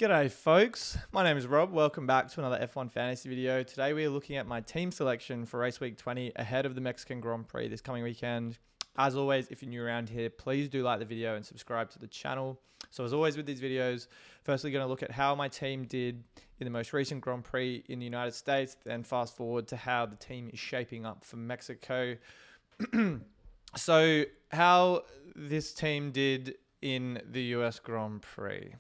G'day folks, my name is Rob. Welcome back to another F1 Fantasy video. Today we are looking at my team selection for race week 20 ahead of the Mexican Grand Prix this coming weekend. As always, if you're new around here, please do like the video and subscribe to the channel. So as always with these videos, firstly going to look at how my team did in the most recent Grand Prix in the United States, then fast forward to how the team is shaping up for Mexico. So how this team did in the US Grand Prix.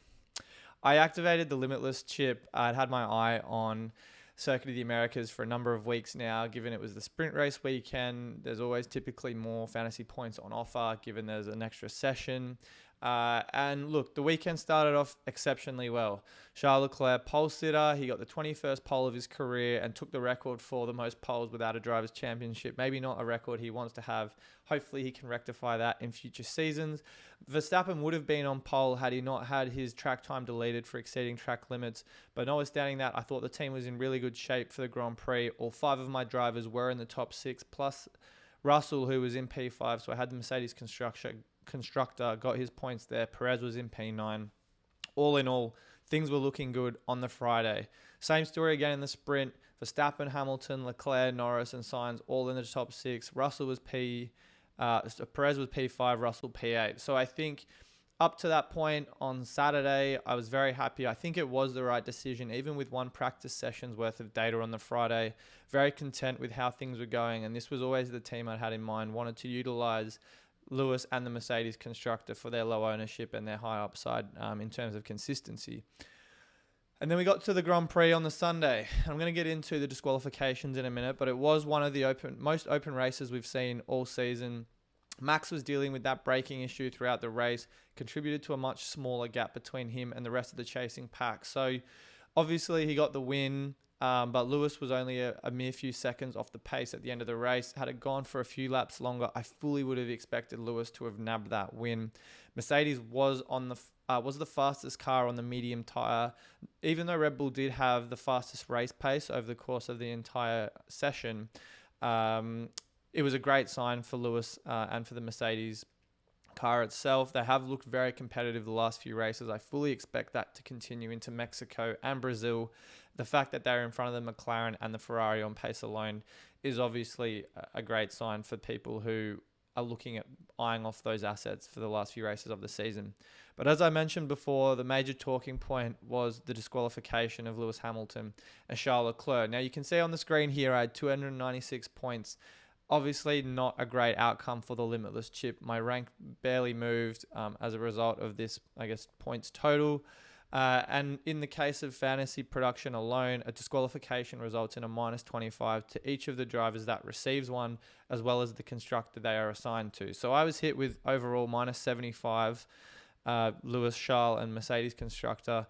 I activated the Limitless chip. I'd had my eye on Circuit of the Americas for a number of weeks now, given it was the sprint race weekend. There's always typically more fantasy points on offer, given there's an extra session. And look, the weekend started off exceptionally well. Charles Leclerc, pole sitter. He got the 21st pole of his career and took the record for the most poles without a driver's championship. Maybe not a record he wants to have. Hopefully he can rectify that in future seasons. Verstappen would have been on pole had he not had his track time deleted for exceeding track limits. But notwithstanding that, I thought the team was in really good shape for the Grand Prix. All 5 of my drivers were in the top 6, plus Russell, who was in P5. So I had the Mercedes constructor, got his points there. Perez was in P9. All in all, things were looking good on the Friday. Same story again in the sprint. Verstappen, Hamilton, Leclerc, Norris, and Sainz all in the top 6. Russell was Perez was P5, Russell P8. So I think up to that point on Saturday, I was very happy. I think it was the right decision, even with one practice session's worth of data on the Friday. Very content with how things were going, and this was always the team I'd had in mind. Wanted to utilize Lewis and the Mercedes constructor for their low ownership and their high upside in terms of consistency. And then we got to the Grand Prix on the Sunday. I'm going to get into the disqualifications in a minute, but it was one of the most open races we've seen all season. Max was dealing with that braking issue throughout the race, contributed to a much smaller gap between him and the rest of the chasing pack. So obviously he got the win, but Lewis was only a mere few seconds off the pace at the end of the race. Had it gone for a few laps longer, I fully would have expected Lewis to have nabbed that win. Mercedes was the fastest car on the medium tyre. Even though Red Bull did have the fastest race pace over the course of the entire session, it was a great sign for Lewis and for the Mercedes car itself. They have looked very competitive the last few races. I fully expect that to continue into Mexico and Brazil. The fact that they're in front of the McLaren and the Ferrari on pace alone is obviously a great sign for people who are looking at eyeing off those assets for the last few races of the season. But as I mentioned before, the major talking point was the disqualification of Lewis Hamilton and Charles Leclerc. Now you can see on the screen here, I had 296 points. Obviously not a great outcome for the Limitless chip. My rank barely moved as a result of this, points total. And in the case of fantasy production alone, a disqualification results in a minus 25 to each of the drivers that receives one, as well as the constructor they are assigned to. So I was hit with overall minus 75, Lewis, Charles, and Mercedes constructor.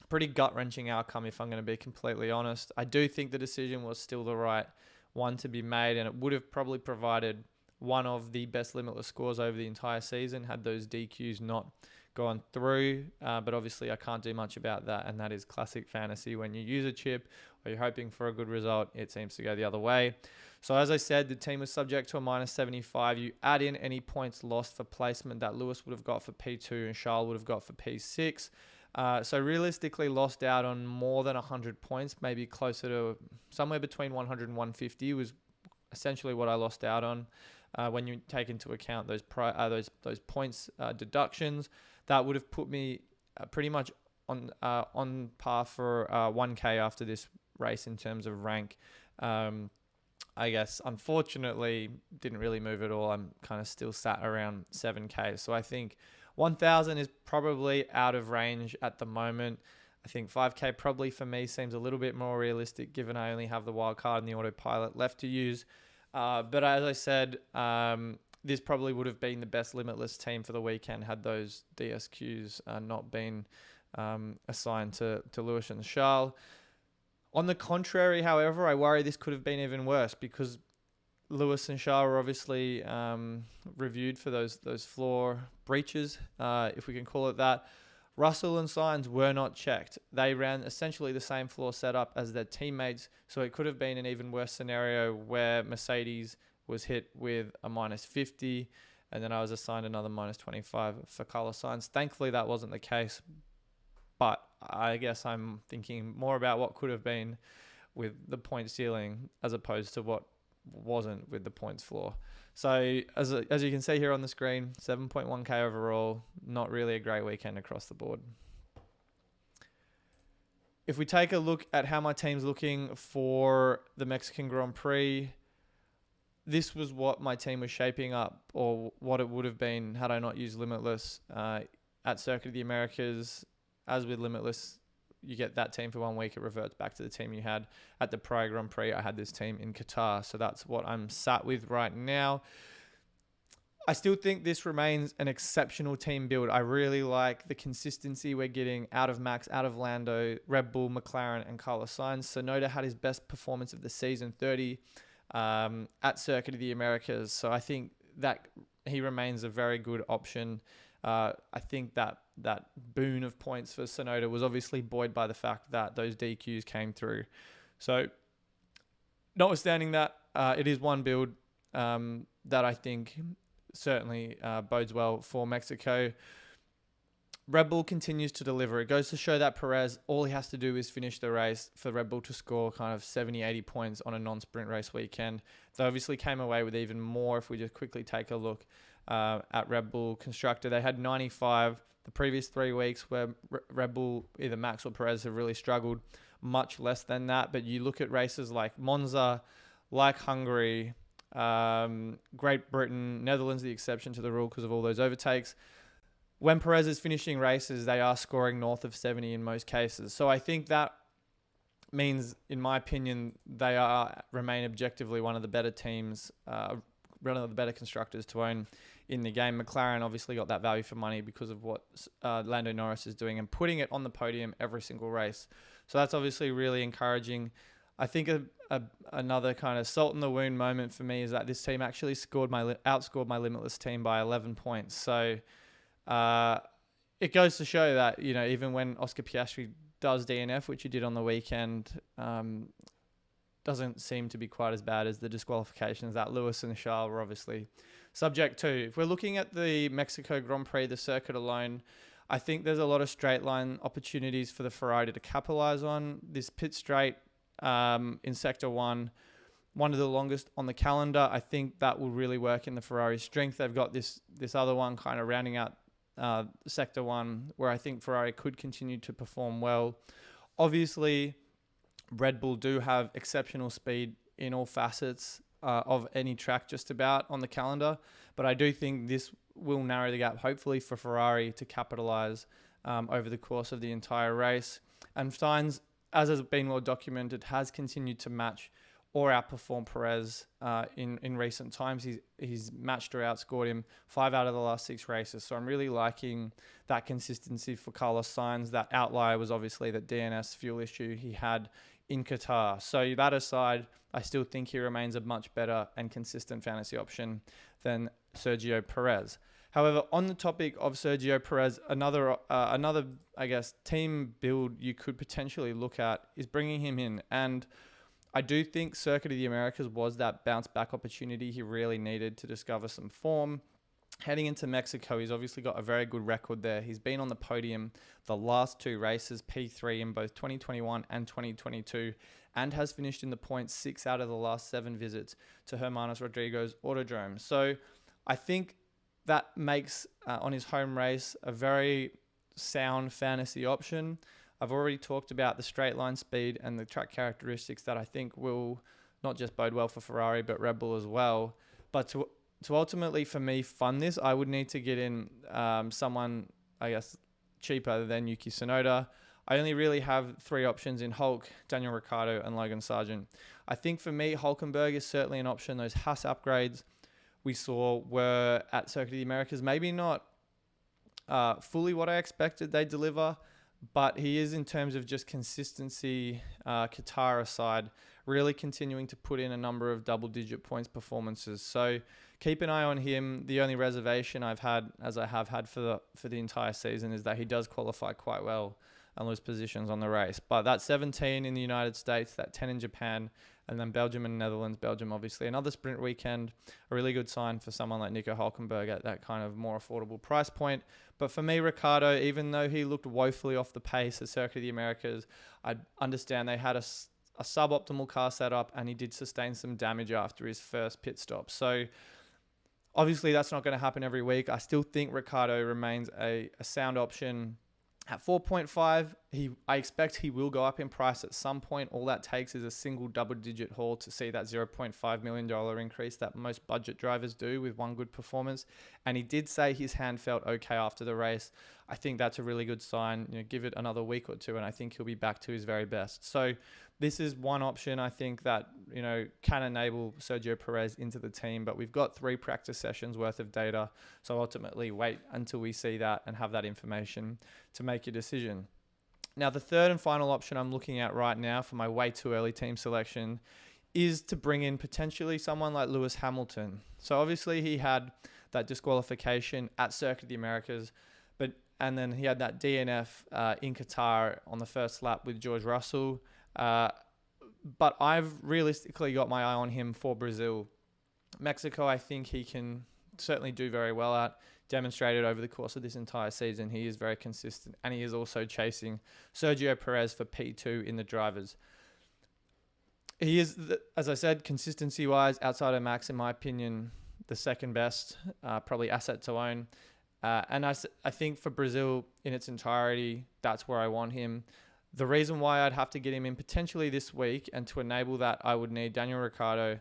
Pretty gut-wrenching outcome, if I'm going to be completely honest. I do think the decision was still the right one to be made, and it would have probably provided one of the best Limitless scores over the entire season had those DQs not gone through. But obviously I can't do much about that, and that is classic fantasy. When you use a chip or you're hoping for a good result, it seems to go the other way. So as I said, the team was subject to a minus 75. You add in any points lost for placement that Lewis would have got for P2 and Charles would have got for P6. So realistically lost out on more than 100 points, maybe closer to somewhere between 100 and 150 was essentially what I lost out on. When you take into account those points deductions, that would have put me pretty much on par for 1K after this race in terms of rank. Unfortunately, didn't really move at all. I'm kind of still sat around 7K. So I think 1,000 is probably out of range at the moment. I think 5K probably for me seems a little bit more realistic, given I only have the wild card and the autopilot left to use. But as I said, this probably would have been the best Limitless team for the weekend had those DSQs not been assigned to Lewis and Charles. On the contrary, however, I worry this could have been even worse because Lewis and Charles were obviously reviewed for those floor breaches, if we can call it that. Russell and Sainz were not checked. They ran essentially the same floor setup as their teammates, so it could have been an even worse scenario where Mercedes was hit with a minus 50, and then I was assigned another minus 25 for Carlos Sainz. Thankfully, that wasn't the case, but I guess I'm thinking more about what could have been with the point ceiling as opposed to what wasn't with the points floor. So as you can see here on the screen, 7.1k overall, not really a great weekend across the board. If we take a look at how my team's looking for the Mexican Grand Prix, this was what my team was shaping up, or what it would have been had I not used Limitless at Circuit of the Americas. As with Limitless, you get that team for 1 week, it reverts back to the team you had at the prior Grand Prix. I had this team in Qatar, so that's what I'm sat with right now. I still think this remains an exceptional team build. I really like the consistency we're getting out of Max, out of Lando, Red Bull, McLaren, and Carlos Sainz. Sonoda had his best performance of the season, 30 at Circuit of the Americas. So I think that he remains a very good option. I think that boon of points for Sonoda was obviously buoyed by the fact that those DQs came through. So notwithstanding that, it is one build that I think certainly bodes well for Mexico. Red Bull continues to deliver. It goes to show that Perez, all he has to do is finish the race for Red Bull to score kind of 70, 80 points on a non-sprint race weekend. They obviously came away with even more if we just quickly take a look at Red Bull Constructor. They had 95 the previous 3 weeks, where Red Bull, either Max or Perez, have really struggled. Much less than that. But you look at races like Monza, like Hungary, Great Britain, Netherlands, the exception to the rule because of all those overtakes. When Perez is finishing races, they are scoring north of 70 in most cases. So I think that means, in my opinion, they remain objectively one of the better teams, one of the better constructors to own in the game. McLaren obviously got that value for money because of what Lando Norris is doing and putting it on the podium every single race. So that's obviously really encouraging. I think another kind of salt in the wound moment for me is that this team actually outscored my Limitless team by 11 points. So it goes to show that, even when Oscar Piastri does DNF, which he did on the weekend, doesn't seem to be quite as bad as the disqualifications that Lewis and Charles were obviously subject to. If we're looking at the Mexico Grand Prix, the circuit alone, I think there's a lot of straight line opportunities for the Ferrari to capitalize on. This pit straight in Sector 1, one of the longest on the calendar. I think that will really work in the Ferrari's strength. They've got this other one kind of rounding out Sector 1, where I think Ferrari could continue to perform well. Obviously, Red Bull do have exceptional speed in all facets of any track just about on the calendar, but I do think this will narrow the gap, hopefully, for Ferrari to capitalize over the course of the entire race. And Sainz, as has been well documented, has continued to match or outperform Perez in recent times. He's matched or outscored him 5 out of the last 6 races. So I'm really liking that consistency for Carlos Sainz. That outlier was obviously the DNS fuel issue he had in Qatar. So that aside, I still think he remains a much better and consistent fantasy option than Sergio Perez. However, on the topic of Sergio Perez, another I guess team build you could potentially look at is bringing him in. And I do think Circuit of the Americas was that bounce back opportunity he really needed to discover some form. Heading into Mexico, he's obviously got a very good record there. He's been on the podium the last 2 races, P3 in both 2021 and 2022, and has finished in the points 6 out of the last 7 visits to Hermanos Rodrigo's Autodrome. So I think that makes, on his home race, a very sound fantasy option. I've already talked about the straight line speed and the track characteristics that I think will not just bode well for Ferrari, but Red Bull as well. But to ultimately, for me, fund this, I would need to get in someone, I guess, cheaper than Yuki Tsunoda. I only really have 3 options in Hulk, Daniel Ricciardo, and Logan Sargent. I think for me, Hulkenberg is certainly an option. Those Haas upgrades we saw were at Circuit of the Americas, maybe not fully what I expected they deliver, but he is, in terms of just consistency, Qatar aside, really continuing to put in a number of double-digit points performances. So keep an eye on him. The only reservation I've had, as I have had for the entire season, is that he does qualify quite well and lose positions on the race. But that 17 in the United States, that 10 in Japan, and then Belgium and Netherlands. Belgium, obviously, another sprint weekend, a really good sign for someone like Nico Hülkenberg at that kind of more affordable price point. But for me, Ricciardo, even though he looked woefully off the pace at Circuit of the Americas, I understand they had a suboptimal car setup, and he did sustain some damage after his first pit stop. So obviously that's not going to happen every week. I still think Ricciardo remains a sound option. At 4.5, I expect he will go up in price at some point. All that takes is a single double-digit haul to see that $0.5 million increase that most budget drivers do with one good performance. And he did say his hand felt okay after the race. I think that's a really good sign. Give it another week or two, and I think he'll be back to his very best. So this is one option I think that can enable Sergio Perez into the team, but we've got 3 practice sessions worth of data. So ultimately wait until we see that and have that information to make your decision. Now, the third and final option I'm looking at right now for my way too early team selection is to bring in potentially someone like Lewis Hamilton. So obviously he had that disqualification at Circuit of the Americas, and then he had that DNF in Qatar on the first lap with George Russell. But I've realistically got my eye on him for Brazil. Mexico, I think he can certainly do very well at. Demonstrated over the course of this entire season, he is very consistent, and he is also chasing Sergio Perez for P2 in the drivers. He is, as I said, consistency-wise, outside of Max, in my opinion, the second best, probably asset to own. And I think for Brazil in its entirety, that's where I want him. The reason why I'd have to get him in potentially this week, and to enable that, I would need Daniel Ricciardo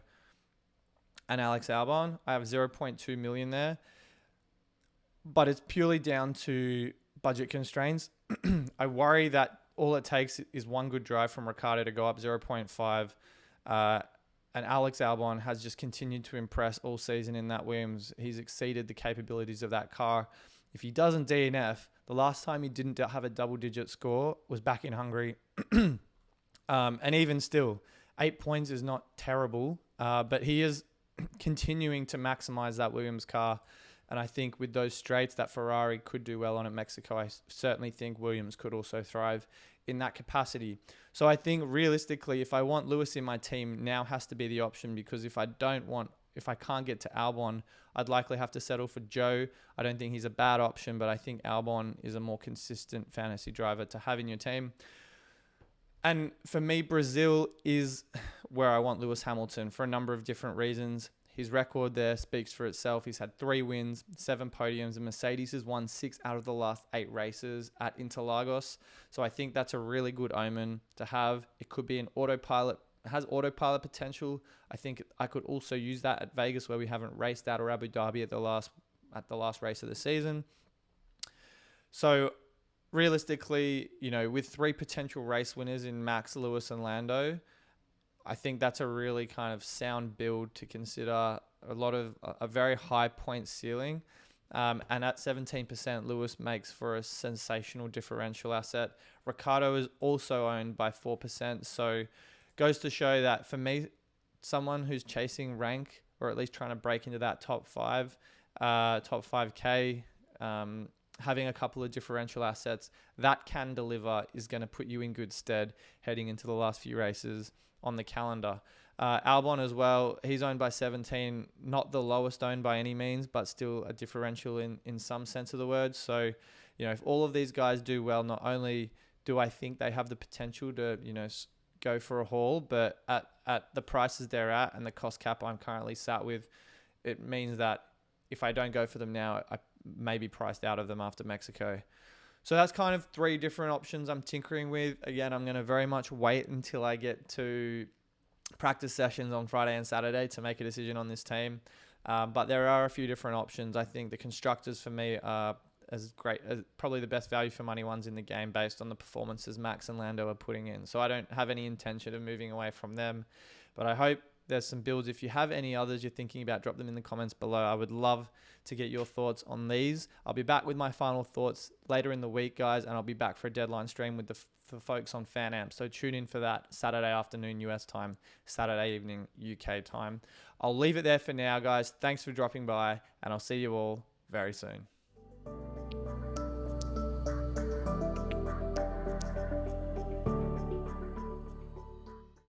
and Alex Albon. I have 0.2 million there, but it's purely down to budget constraints. I worry that all it takes is one good drive from Ricciardo to go up 0.5. And Alex Albon has just continued to impress all season in that Williams. He's exceeded the capabilities of that car. If he doesn't DNF, the last time he didn't have a double-digit score was back in Hungary. And even still, 8 points is not terrible, but he is continuing to maximize that Williams car. And I think with those straights that Ferrari could do well on at Mexico, I certainly think Williams could also thrive in that capacity. So I think realistically, if I want Lewis in my team, now has to be the option, because if I can't get to Albon, I'd likely have to settle for Joe. I don't think he's a bad option, but I think Albon is a more consistent fantasy driver to have in your team. And for me, Brazil is where I want Lewis Hamilton for a number of different reasons. His record there speaks for itself. He's had 3 wins, 7 podiums, and Mercedes has won 6 out of the last 8 races at Interlagos. So I think that's a really good omen to have. It could be an autopilot. It has autopilot potential. I think I could also use that at Vegas, where we haven't raced that, or Abu Dhabi at the last race of the season. So realistically, with 3 potential race winners in Max, Lewis, and Lando, I think that's a really kind of sound build to consider. A very high point ceiling. And at 17%, Lewis makes for a sensational differential asset. Ricciardo is also owned by 4%. So goes to show that for me, someone who's chasing rank, or at least trying to break into that top 5K, having a couple of differential assets that can deliver is going to put you in good stead heading into the last few races on the calendar. Albon as well, he's owned by 17, not the lowest owned by any means, but still a differential in some sense of the word. So, if all of these guys do well, not only do I think they have the potential to, go for a haul, but at the prices they're at and the cost cap I'm currently sat with, it means that if I don't go for them now, I may be priced out of them after Mexico. So that's kind of 3 different options I'm tinkering with. Again, I'm going to very much wait until I get to practice sessions on Friday and Saturday to make a decision on this team. But there are a few different options. I think the constructors for me are as great, as probably the best value for money ones in the game based on the performances Max and Lando are putting in. So I don't have any intention of moving away from them. But I hope there's some builds. If you have any others you're thinking about, drop them in the comments below. I would love to get your thoughts on these. I'll be back with my final thoughts later in the week, guys, and I'll be back for a deadline stream with the folks on FanAmp. So tune in for that Saturday afternoon US time, Saturday evening UK time. I'll leave it there for now, guys. Thanks for dropping by, and I'll see you all very soon.